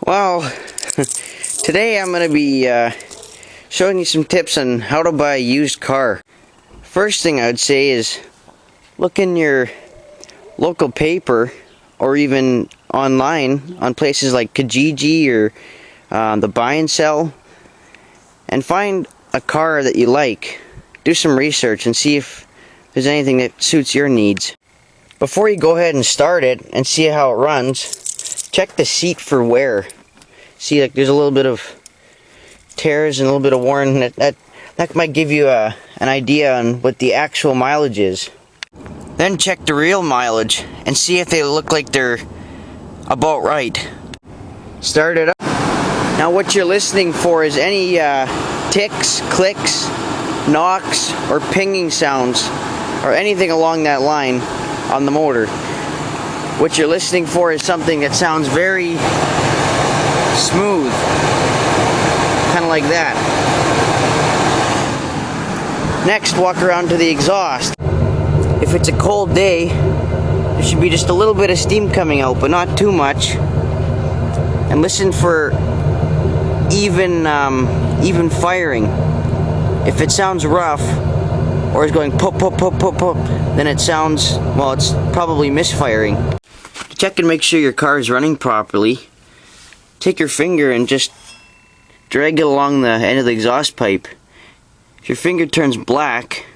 Well, today I'm going to be showing you some tips on how to buy a used car. First thing I would say is look in your local paper or even online on places like Kijiji or the buy and sell, and find a car that you like. Do some research and see if there's anything that suits your needs. Before you go ahead and start it and see how it runs, check the seat for wear. See, like, there's a little bit of tears and a little bit of worn. That might give you an idea on what the actual mileage is. Then check the real mileage and see if they look like they're about right. Start it up. Now what you're listening for is any ticks, clicks, knocks, or pinging sounds, or anything along that line on the motor. What you're listening for is something that sounds very smooth, kind of like that. Next, walk around to the exhaust. If it's a cold day, there should be just a little bit of steam coming out, but not too much. And listen for even firing. If it sounds rough, or is going pop, pop, pop, pop, pop, then it sounds, well, it's probably misfiring. Check and make sure your car is running properly. Take your finger and just drag it along the end of the exhaust pipe. If your finger turns black,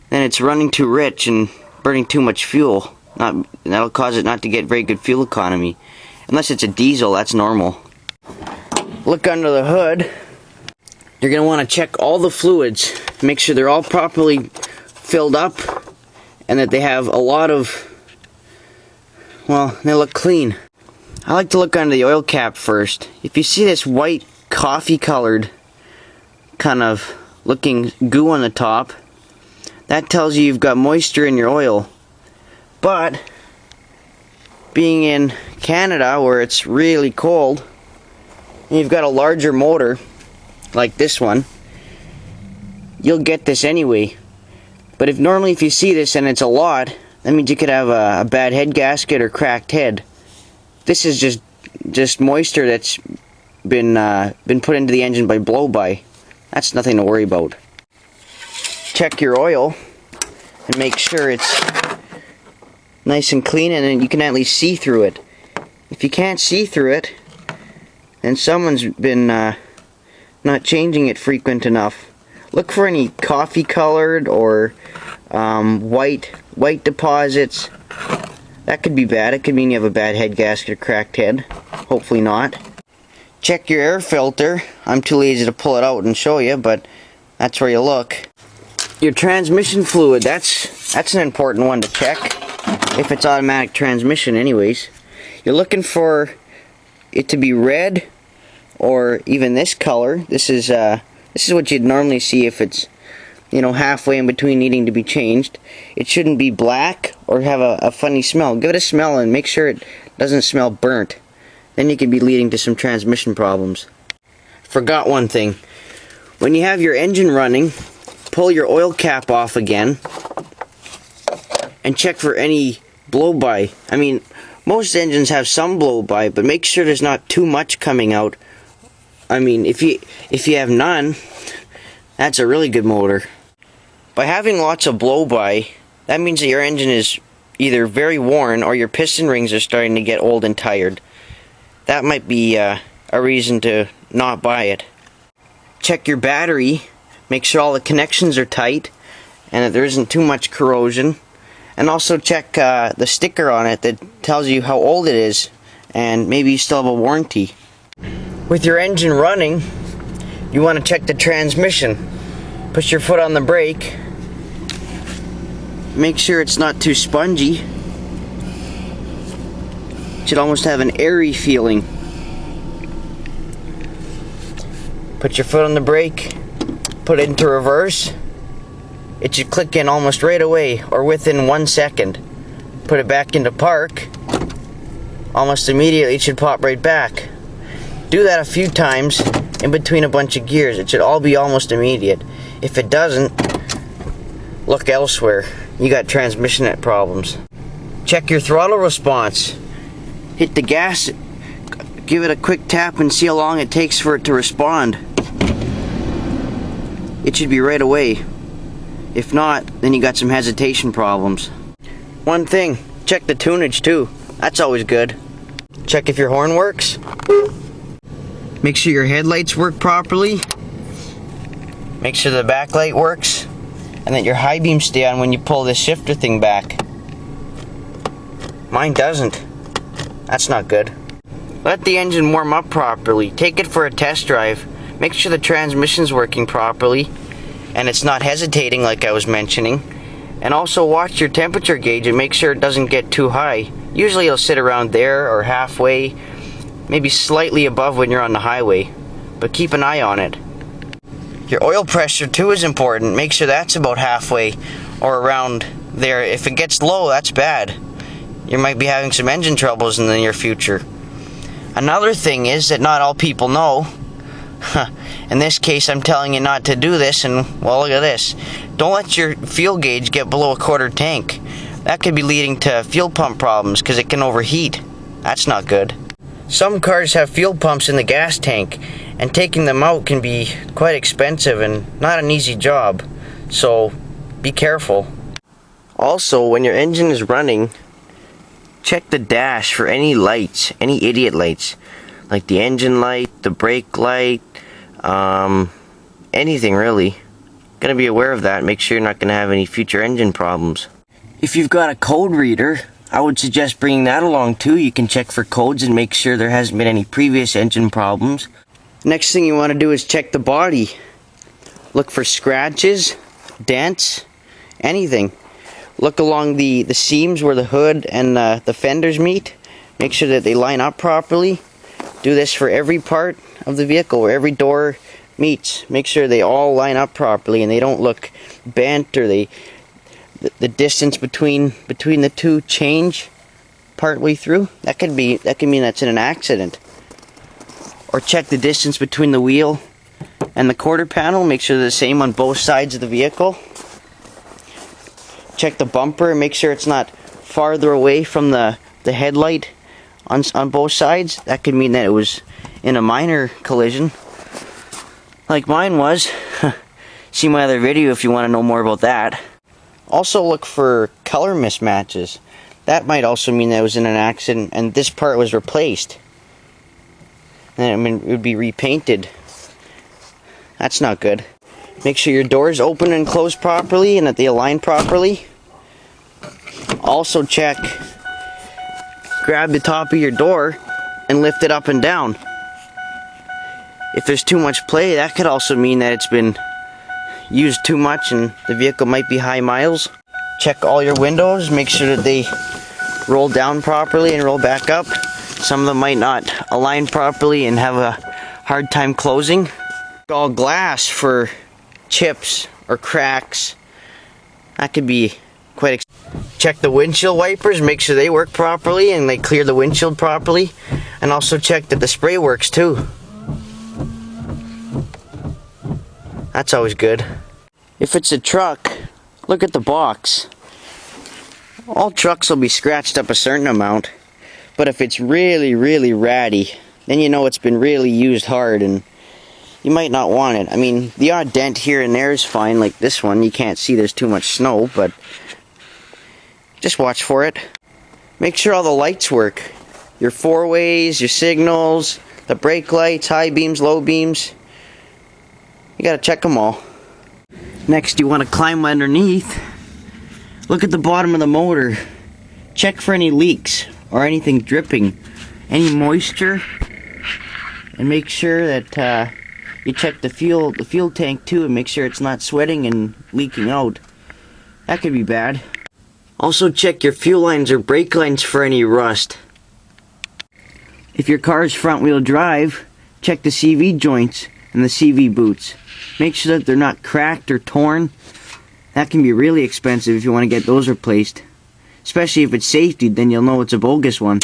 then it's running too rich and burning too much fuel. That'll cause it not to get very good fuel economy. Unless it's a diesel, that's normal. Look under the hood. You're going to want to check all the fluids, make sure they're all properly filled up, and that they have a lot of, well, they look clean. I like to look under the oil cap first. If you see this white coffee colored kind of looking goo on the top, that tells you you've got moisture in your oil. But being in Canada where it's really cold, and you've got a larger motor like this one, you'll get this anyway. But if you see this and it's a lot, that means you could have a bad head gasket or cracked head. This is just moisture that's been put into the engine by blow-by. That's nothing to worry about. Check your oil and make sure it's nice and clean, and then you can at least see through it. If you can't see through it, then someone's been not changing it frequent enough. Look for any coffee colored or white deposits. That could be bad. It could mean you have a bad head gasket or cracked head. Hopefully not. Check your air filter. I'm too lazy to pull it out and show you, but that's where you look. Your transmission fluid, that's an important one to check. If it's automatic transmission anyways. You're looking for it to be red or even this color. This is what you'd normally see if it's, you know, halfway in between needing to be changed. It shouldn't be black or have a funny smell. Give it a smell and make sure it doesn't smell burnt. Then you could be leading to some transmission problems. Forgot one thing. When you have your engine running, pull your oil cap off again and check for any blow-by. I mean, most engines have some blow-by, but make sure there's not too much coming out. I mean, if you have none, that's a really good motor. By having lots of blow-by, that means that your engine is either very worn or your piston rings are starting to get old and tired. That might be a reason to not buy it. Check your battery, make sure all the connections are tight and that there isn't too much corrosion. And also check the sticker on it that tells you how old it is, and maybe you still have a warranty. With your engine running, you want to check the transmission. Push your foot on the brake. Make sure it's not too spongy. It should almost have an airy feeling. Put your foot on the brake. Put it into reverse. It should click in almost right away, or within 1 second. Put it back into park. Almost immediately it should pop right back. Do that a few times in between a bunch of gears. It should all be almost immediate. If it doesn't, look elsewhere. You got transmission problems. Check your throttle response. Hit the gas give it a quick tap and see how long it takes for it to respond. It should be right away. If not, then you got some hesitation problems. One thing, check the tunage too. That's always good. Check if your horn works. Make sure your headlights work properly. Make sure the backlight works. And that your high beams stay on when you pull this shifter thing back. Mine doesn't. That's not good. Let the engine warm up properly. Take it for a test drive. Make sure the transmission's working properly and it's not hesitating like I was mentioning. And also watch your temperature gauge and make sure it doesn't get too high. Usually it'll sit around there or halfway, maybe slightly above when you're on the highway, but keep an eye on it. Your oil pressure too is important. Make sure that's about halfway or around there. If it gets low, that's bad. You might be having some engine troubles in the near future. Another thing is that not all people know. In this case, I'm telling you not to do this, and well, look at this. Don't let your fuel gauge get below a quarter tank. That could be leading to fuel pump problems because it can overheat. That's not good. Some cars have fuel pumps in the gas tank, and taking them out can be quite expensive and not an easy job. So be careful. Also, when your engine is running, check the dash for any lights, any idiot lights, like the engine light, the brake light, anything really. Gotta be aware of that. Make sure you're not gonna have any future engine problems. If you've got a code reader, I would suggest bringing that along too. You can check for codes and make sure there hasn't been any previous engine problems. Next thing you want to do is check the body. Look for scratches, dents, anything. Look along the seams where the hood and the fenders meet. Make sure that they line up properly. Do this for every part of the vehicle where every door meets. Make sure they all line up properly and they don't look bent or the distance between the two change partway through. That could mean that's in an accident. Or check the distance between the wheel and the quarter panel. Make sure they're the same on both sides of the vehicle. Check the bumper and make sure it's not farther away from the headlight on both sides. That could mean that it was in a minor collision, like mine was. See my other video if you want to know more about that. Also look for color mismatches. That might also mean that it was in an accident and this part was replaced. And it would be repainted. That's not good. Make sure your doors open and close properly and that they align properly. Also check, grab the top of your door and lift it up and down. If there's too much play, that could also mean that it's been used too much and the vehicle might be high miles. Check all your windows, make sure that they roll down properly and roll back up. Some of them might not align properly and have a hard time closing. All glass for chips or cracks. That could be quite check the windshield wipers, make sure they work properly and they clear the windshield properly. And also check that the spray works too. That's always good. If it's a truck, look at the box. All trucks will be scratched up a certain amount. But if it's really, really ratty, then you know it's been really used hard and you might not want it. I mean, the odd dent here and there is fine, like this one. You can't see there's too much snow, but just watch for it. Make sure all the lights work. Your four-ways, your signals, the brake lights, high beams, low beams. You gotta check them all. Next, you want to climb underneath. Look at the bottom of the motor. Check for any leaks or anything dripping, any moisture, and make sure that you check the fuel tank too and make sure it's not sweating and leaking out. That could be bad. Also check your fuel lines or brake lines for any rust. If your car is front wheel drive, check the CV joints and the CV boots. Make sure that they're not cracked or torn. That can be really expensive if you want to get those replaced. Especially if it's safety, then you'll know it's a bogus one.